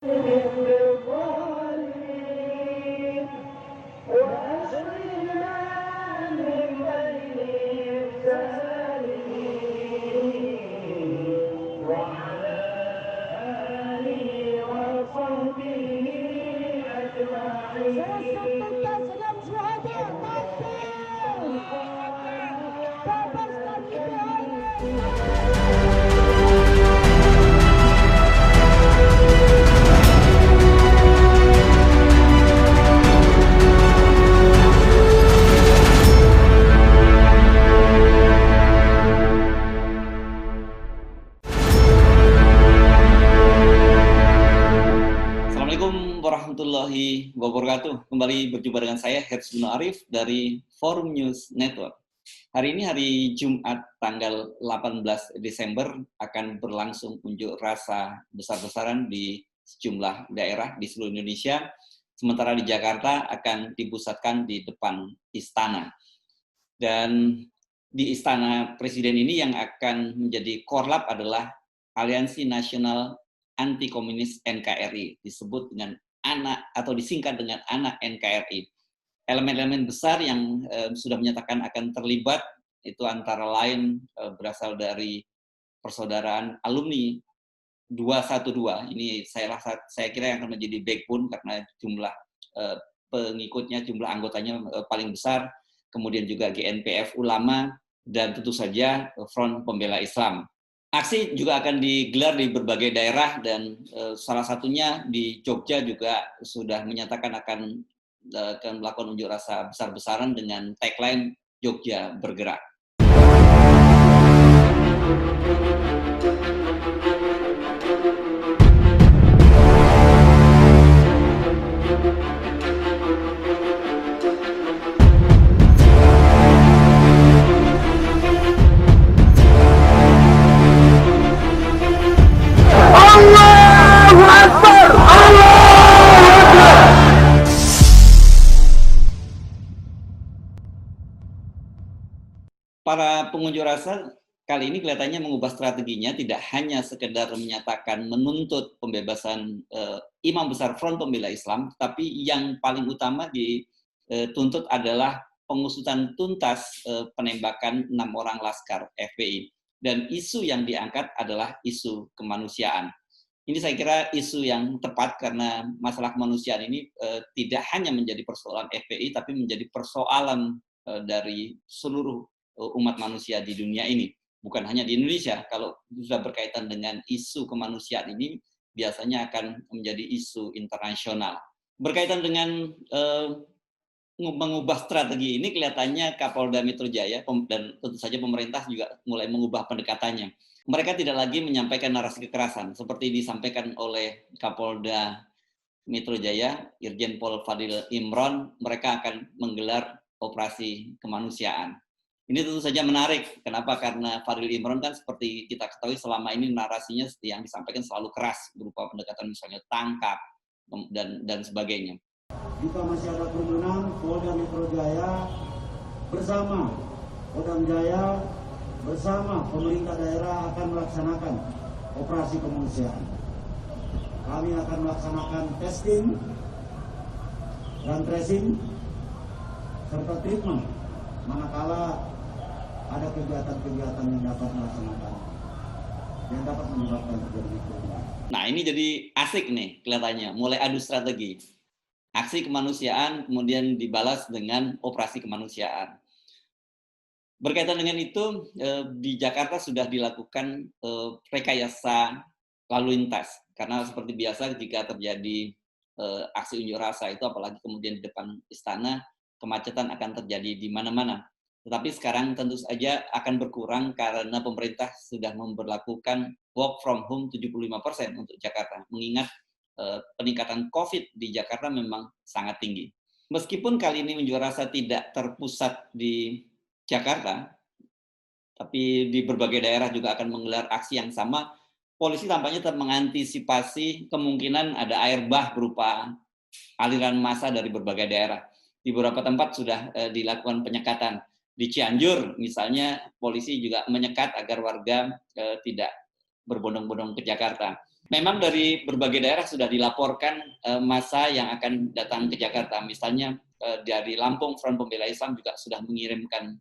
Assalamualaikum warahmatullahi wabarakatuh. Kembali berjumpa dengan saya, Herzl bin Arif dari Forum News Network. Hari ini hari Jumat tanggal 18 Desember akan berlangsung unjuk rasa besar-besaran di sejumlah daerah di seluruh Indonesia. Sementara di Jakarta akan dipusatkan di depan istana. Dan di istana presiden ini yang akan menjadi korlap adalah Aliansi Nasional Anti Komunis NKRI, disebut dengan anak atau disingkat dengan anak NKRI. Elemen-elemen besar yang sudah menyatakan akan terlibat itu antara lain berasal dari persaudaraan alumni 212. Ini saya kira yang akan menjadi backbone karena jumlah pengikutnya, jumlah anggotanya paling besar. Kemudian juga GNPF Ulama dan tentu saja Front Pembela Islam. Aksi juga akan digelar di berbagai daerah dan salah satunya di Jogja juga sudah menyatakan akan melakukan unjuk rasa besar-besaran dengan tagline Jogja Bergerak. Para pengunjuk rasa kali ini kelihatannya mengubah strateginya, tidak hanya sekedar menyatakan menuntut pembebasan Imam Besar Front Pembela Islam, tapi yang paling utama dituntut adalah pengusutan tuntas penembakan 6 orang laskar FPI. Dan isu yang diangkat adalah isu kemanusiaan. Ini saya kira isu yang tepat karena masalah kemanusiaan ini tidak hanya menjadi persoalan FPI, tapi menjadi persoalan dari seluruh umat manusia di dunia ini. Bukan hanya di Indonesia, kalau sudah berkaitan dengan isu kemanusiaan ini, biasanya akan menjadi isu internasional. Berkaitan dengan mengubah strategi ini, kelihatannya Kapolda Metro Jaya dan tentu saja pemerintah juga mulai mengubah pendekatannya. Mereka tidak lagi menyampaikan narasi kekerasan, seperti disampaikan oleh Kapolda Metro Jaya, Irjen Pol Fadil Imron, mereka akan menggelar operasi kemanusiaan. Ini tentu saja menarik. Kenapa? Karena Fadil Imron kan seperti kita ketahui selama ini narasinya yang disampaikan selalu keras, berupa pendekatan misalnya tangkap dan sebagainya. Jika masih ada kerumunan, Polda Metro Jaya bersama Kodam Jaya bersama pemerintah daerah akan melaksanakan operasi kemanusiaan. Kami akan melaksanakan testing dan tracing serta treatment manakala ada kegiatan-kegiatan yang dapat menyebabkan terjadi kerumunan. Nah, ini jadi asik nih kelihatannya, mulai adu strategi. Aksi kemanusiaan kemudian dibalas dengan operasi kemanusiaan. Berkaitan dengan itu, di Jakarta sudah dilakukan rekayasa lalu lintas. Karena seperti biasa jika terjadi aksi unjuk rasa itu, apalagi kemudian di depan istana, kemacetan akan terjadi di mana-mana. Tetapi sekarang tentu saja akan berkurang karena pemerintah sudah memberlakukan work from home 75% untuk Jakarta, mengingat peningkatan COVID di Jakarta memang sangat tinggi. Meskipun kali ini unjuk rasa tidak terpusat di Jakarta, tapi di berbagai daerah juga akan menggelar aksi yang sama, polisi tampaknya tetap mengantisipasi kemungkinan ada air bah berupa aliran massa dari berbagai daerah. Di beberapa tempat sudah dilakukan penyekatan. Di Cianjur misalnya polisi juga menyekat agar warga tidak berbondong-bondong ke Jakarta. Memang dari berbagai daerah sudah dilaporkan massa yang akan datang ke Jakarta. Misalnya dari Lampung, Front Pembela Islam juga sudah mengirimkan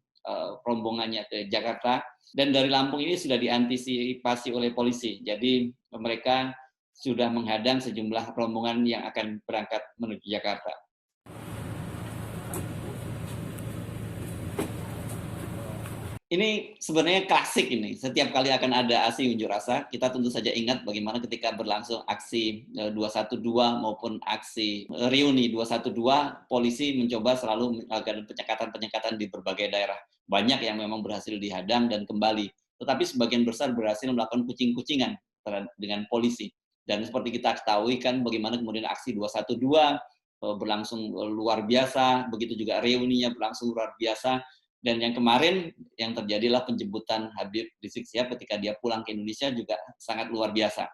rombongannya ke Jakarta. Dan dari Lampung ini sudah diantisipasi oleh polisi. Jadi mereka sudah menghadang sejumlah rombongan yang akan berangkat menuju Jakarta. Ini sebenarnya klasik ini. Setiap kali akan ada aksi unjuk rasa, kita tentu saja ingat bagaimana ketika berlangsung aksi 212 maupun aksi reuni 212, polisi mencoba selalu melakukan penyekatan-penyekatan di berbagai daerah. Banyak yang memang berhasil dihadang dan kembali. Tetapi sebagian besar berhasil melakukan kucing-kucingan dengan polisi. Dan seperti kita ketahui kan bagaimana kemudian aksi 212 berlangsung luar biasa, begitu juga reuninya berlangsung luar biasa. Dan yang kemarin yang terjadilah penjemputan Habib Rizik Syihab ketika dia pulang ke Indonesia juga sangat luar biasa.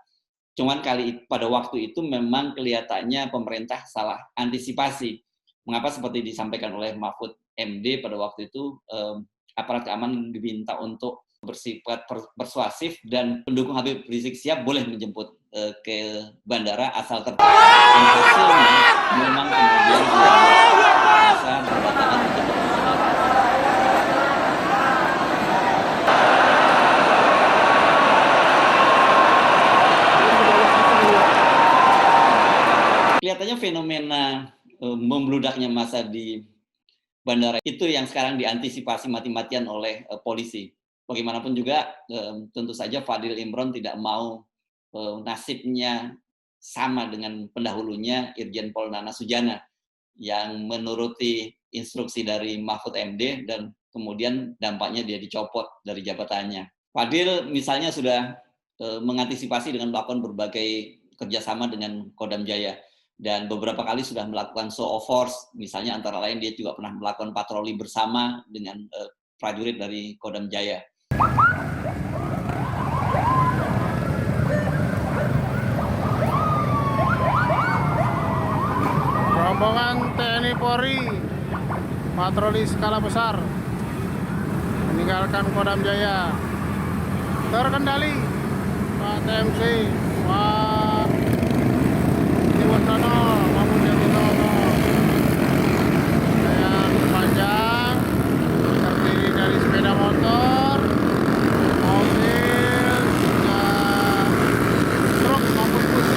Cuman pada waktu itu memang kelihatannya pemerintah salah antisipasi. Mengapa seperti disampaikan oleh Mahfud MD pada waktu itu, aparat keamanan diminta untuk bersifat persuasif dan pendukung Habib Rizik Syihab boleh menjemput ke bandara asal tertib. Dan hasilnya memang kemudian masa berdatangan untuk kelihatannya fenomena membludaknya massa di bandara itu yang sekarang diantisipasi mati-matian oleh polisi. Bagaimanapun juga tentu saja Fadil Imron tidak mau nasibnya sama dengan pendahulunya Irjen Pol Nana Sujana yang menuruti instruksi dari Mahfud MD dan kemudian dampaknya dia dicopot dari jabatannya. Fadil misalnya sudah mengantisipasi dengan melakukan berbagai kerjasama dengan Kodam Jaya. Dan beberapa kali sudah melakukan show of force, misalnya antara lain dia juga pernah melakukan patroli bersama dengan prajurit dari Kodam Jaya. Rombongan TNI Polri patroli skala besar meninggalkan Kodam Jaya, terkendali Pak TMC, Pak Iwosono, Mahmud Yatinono. Yang panjang terdiri dari sepeda motor, mobil, hingga truk maupun bus.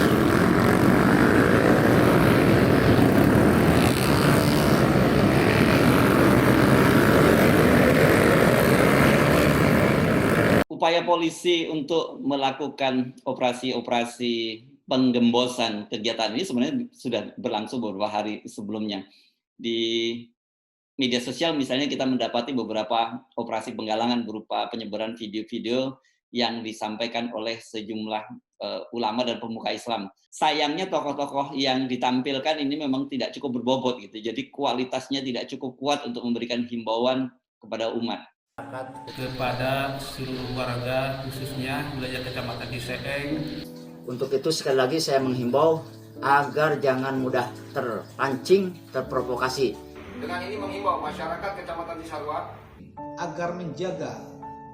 Upaya polisi untuk melakukan operasi-operasi penggembosan kegiatan ini sebenarnya sudah berlangsung beberapa hari sebelumnya. Di media sosial misalnya kita mendapati beberapa operasi penggalangan berupa penyebaran video-video yang disampaikan oleh sejumlah ulama dan pemuka Islam. Sayangnya tokoh-tokoh yang ditampilkan ini memang tidak cukup berbobot gitu. Jadi kualitasnya tidak cukup kuat untuk memberikan himbauan kepada umat. Kepada seluruh warga khususnya wilayah Kecamatan Ciseeng. Untuk itu sekali lagi saya menghimbau agar jangan mudah terpancing, terprovokasi. Dengan ini menghimbau masyarakat Kecamatan Cisarua agar menjaga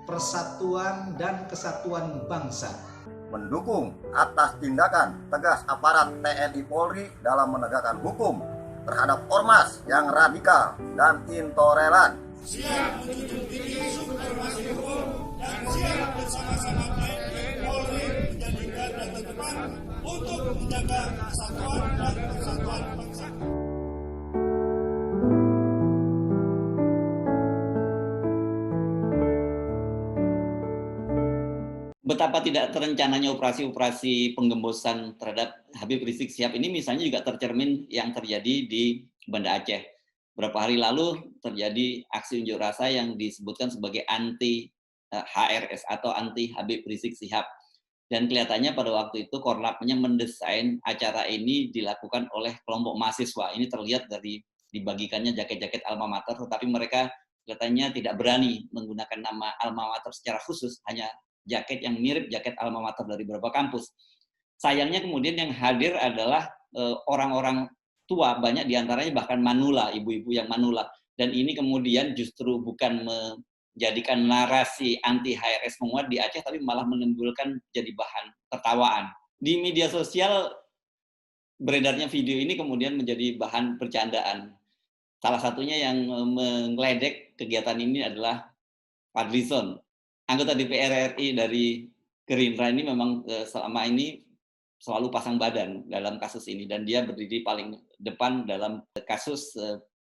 persatuan dan kesatuan bangsa. Mendukung atas tindakan tegas aparat TNI Polri dalam menegakkan hukum terhadap ormas yang radikal dan intoleran. Siap menjunjung tinggi supremasi hukum dan siap bersama-sama TNI Polri menjadi garda terdepan untuk menjaga kesatuan dan persatuan bangsa. Betapa tidak terencananya operasi-operasi penggembosan terhadap Habib Rizik Syihab ini misalnya juga tercermin yang terjadi di Banda Aceh. Beberapa hari lalu terjadi aksi unjuk rasa yang disebutkan sebagai anti HRS atau anti Habib Rizik Syihab. Dan kelihatannya pada waktu itu Korlapnya mendesain acara ini dilakukan oleh kelompok mahasiswa. Ini terlihat dari dibagikannya jaket-jaket alma mater, tetapi mereka kelihatannya tidak berani menggunakan nama alma mater secara khusus, hanya jaket yang mirip jaket alma mater dari beberapa kampus. Sayangnya kemudian yang hadir adalah orang-orang tua, banyak diantaranya bahkan manula, ibu-ibu yang manula. Dan ini kemudian justru bukan menjadikan narasi anti HRS menguat di Aceh, tapi malah menimbulkan jadi bahan tertawaan. Di media sosial beredarnya video ini kemudian menjadi bahan bercandaan. Salah satunya yang mengledek kegiatan ini adalah Fadlizon, anggota DPR RI dari Gerindra. Ini memang selama ini selalu pasang badan dalam kasus ini, dan dia berdiri paling depan dalam kasus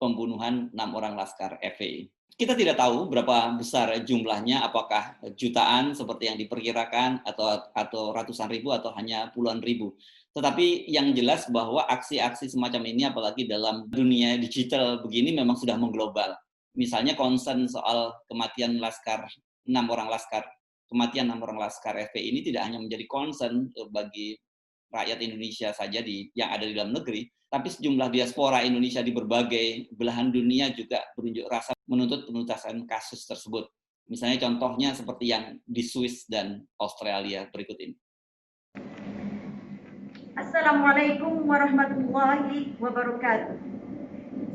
pembunuhan 6 orang Laskar FPI. Kita tidak tahu berapa besar jumlahnya, apakah jutaan seperti yang diperkirakan atau ratusan ribu atau hanya puluhan ribu. Tetapi yang jelas bahwa aksi-aksi semacam ini apalagi dalam dunia digital begini memang sudah mengglobal. Misalnya concern soal kematian Laskar, 6 orang Laskar, kematian 6 orang Laskar FPI ini tidak hanya menjadi concern bagi rakyat Indonesia saja yang ada di dalam negeri, tapi sejumlah diaspora Indonesia di berbagai belahan dunia juga berunjuk rasa menuntut penuntasan kasus tersebut. Misalnya contohnya seperti yang di Swiss dan Australia berikut ini. Assalamualaikum warahmatullahi wabarakatuh.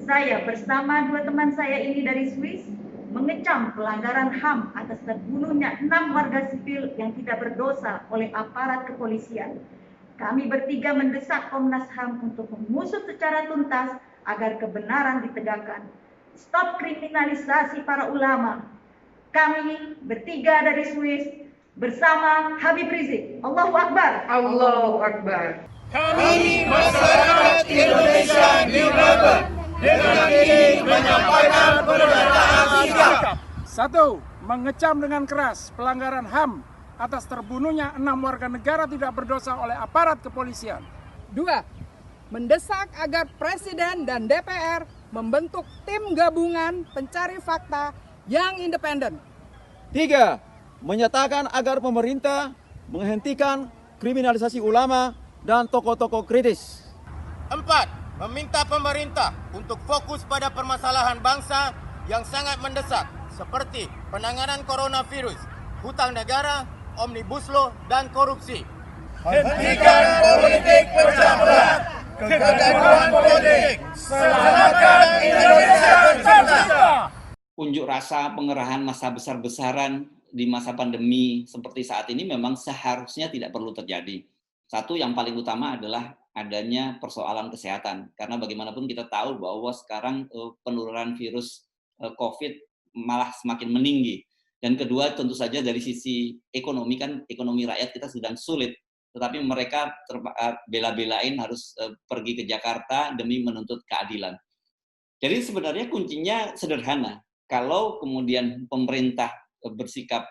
Saya bersama 2 teman saya ini dari Swiss mengecam pelanggaran HAM atas terbunuhnya 6 warga sipil yang tidak berdosa oleh aparat kepolisian. Kami bertiga mendesak Komnas HAM untuk mengusut secara tuntas agar kebenaran ditegakkan. Stop kriminalisasi para ulama. Kami bertiga dari Swiss bersama Habib Rizik. Allahu Akbar. Allahu Akbar. Kami masyarakat Indonesia New Member dengan ini menyampaikan pernyataan sikap. 1. Mengecam dengan keras pelanggaran HAM atas terbunuhnya 6 warga negara tidak berdosa oleh aparat kepolisian. 2. Mendesak agar Presiden dan DPR membentuk tim gabungan pencari fakta yang independen. 3. Menyatakan agar pemerintah menghentikan kriminalisasi ulama dan tokoh-tokoh kritis. 4. Meminta pemerintah untuk fokus pada permasalahan bangsa yang sangat mendesak seperti penanganan coronavirus, hutang negara, Omnibus Law, dan korupsi. Hentikan politik pecah belah, kegaduhan politik, selamatkan Indonesia tercinta. Unjuk rasa pengerahan massa besar-besaran di masa pandemi seperti saat ini memang seharusnya tidak perlu terjadi. Satu, yang paling utama adalah adanya persoalan kesehatan. Karena bagaimanapun kita tahu bahwa sekarang penurunan virus COVID malah semakin meninggi. Dan kedua, tentu saja dari sisi ekonomi, kan ekonomi rakyat kita sedang sulit. Tetapi mereka bela-belain harus pergi ke Jakarta demi menuntut keadilan. Jadi sebenarnya kuncinya sederhana. Kalau kemudian pemerintah bersikap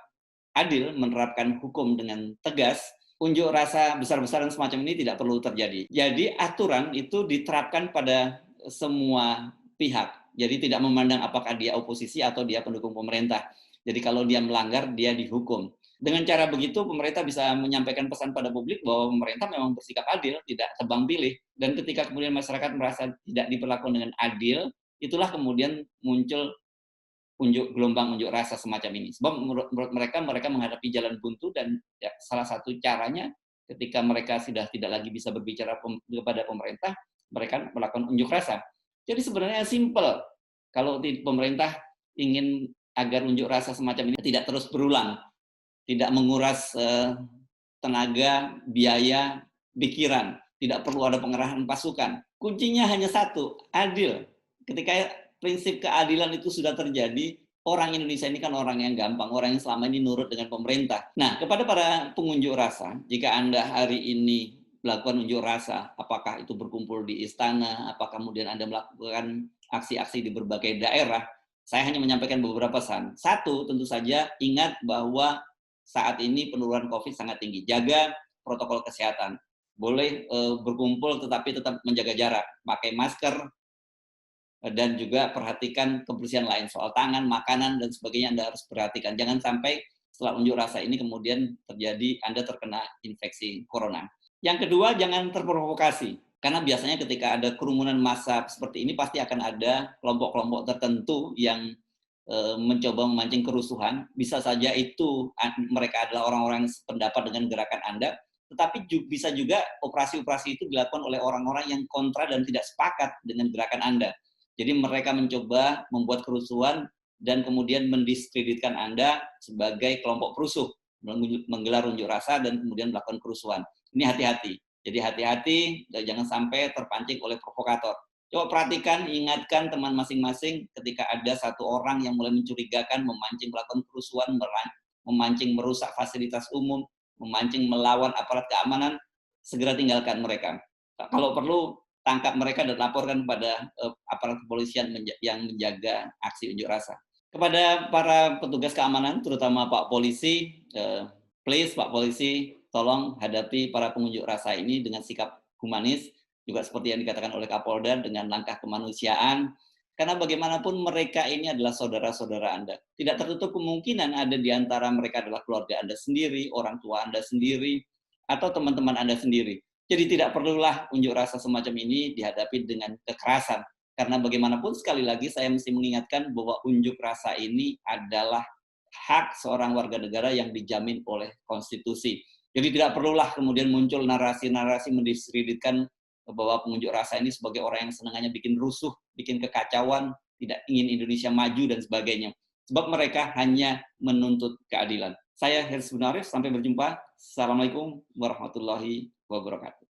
adil, menerapkan hukum dengan tegas, unjuk rasa besar-besaran semacam ini tidak perlu terjadi. Jadi aturan itu diterapkan pada semua pihak. Jadi tidak memandang apakah dia oposisi atau dia pendukung pemerintah. Jadi kalau dia melanggar, dia dihukum. Dengan cara begitu, pemerintah bisa menyampaikan pesan pada publik bahwa pemerintah memang bersikap adil, tidak tebang pilih. Dan ketika kemudian masyarakat merasa tidak diperlakukan dengan adil, itulah kemudian muncul gelombang unjuk rasa semacam ini. Sebab menurut mereka menghadapi jalan buntu, dan ya, salah satu caranya ketika mereka sudah tidak lagi bisa berbicara kepada pemerintah, mereka melakukan unjuk rasa. Jadi sebenarnya simple. Kalau pemerintah ingin agar unjuk rasa semacam ini tidak terus berulang, tidak menguras tenaga, biaya, pikiran, tidak perlu ada pengerahan pasukan. Kuncinya hanya satu, adil. Ketika prinsip keadilan itu sudah terjadi, orang Indonesia ini kan orang yang gampang, orang yang selama ini nurut dengan pemerintah. Nah, kepada para pengunjuk rasa, jika Anda hari ini melakukan unjuk rasa, apakah itu berkumpul di istana, apakah kemudian Anda melakukan aksi-aksi di berbagai daerah, saya hanya menyampaikan beberapa pesan. Satu, tentu saja ingat bahwa saat ini penurunan COVID sangat tinggi. Jaga protokol kesehatan. Boleh berkumpul tetapi tetap menjaga jarak. Pakai masker, dan juga perhatikan kebersihan lain. Soal tangan, makanan, dan sebagainya Anda harus perhatikan. Jangan sampai setelah unjuk rasa ini kemudian terjadi Anda terkena infeksi corona. Yang kedua, jangan terprovokasi. Karena biasanya ketika ada kerumunan massa seperti ini, pasti akan ada kelompok-kelompok tertentu yang mencoba memancing kerusuhan. Bisa saja itu mereka adalah orang-orang yang sependapat dengan gerakan Anda, tetapi bisa juga operasi-operasi itu dilakukan oleh orang-orang yang kontra dan tidak sepakat dengan gerakan Anda. Jadi mereka mencoba membuat kerusuhan dan kemudian mendiskreditkan Anda sebagai kelompok perusuh, menggelar unjuk rasa dan kemudian melakukan kerusuhan. Ini hati-hati. Jadi hati-hati, jangan sampai terpancing oleh provokator. Coba perhatikan, ingatkan teman masing-masing ketika ada satu orang yang mulai mencurigakan, memancing melakukan kerusuhan, memancing merusak fasilitas umum, memancing melawan aparat keamanan, segera tinggalkan mereka. Kalau perlu, tangkap mereka dan laporkan kepada aparat kepolisian yang menjaga aksi unjuk rasa. Kepada para petugas keamanan, terutama Pak Polisi, please Pak Polisi, tolong hadapi para pengunjuk rasa ini dengan sikap humanis, juga seperti yang dikatakan oleh Kapolda, dengan langkah kemanusiaan, karena bagaimanapun mereka ini adalah saudara-saudara Anda. Tidak tertutup kemungkinan ada di antara mereka adalah keluarga Anda sendiri, orang tua Anda sendiri, atau teman-teman Anda sendiri. Jadi tidak perlulah unjuk rasa semacam ini dihadapi dengan kekerasan. Karena bagaimanapun sekali lagi saya mesti mengingatkan bahwa unjuk rasa ini adalah hak seorang warga negara yang dijamin oleh konstitusi. Jadi tidak perlulah kemudian muncul narasi-narasi mendiskreditkan bahwa pengunjuk rasa ini sebagai orang yang senangannya bikin rusuh, bikin kekacauan, tidak ingin Indonesia maju dan sebagainya. Sebab mereka hanya menuntut keadilan. Saya Hersbun Arif, sampai berjumpa. Assalamualaikum warahmatullahi wabarakatuh.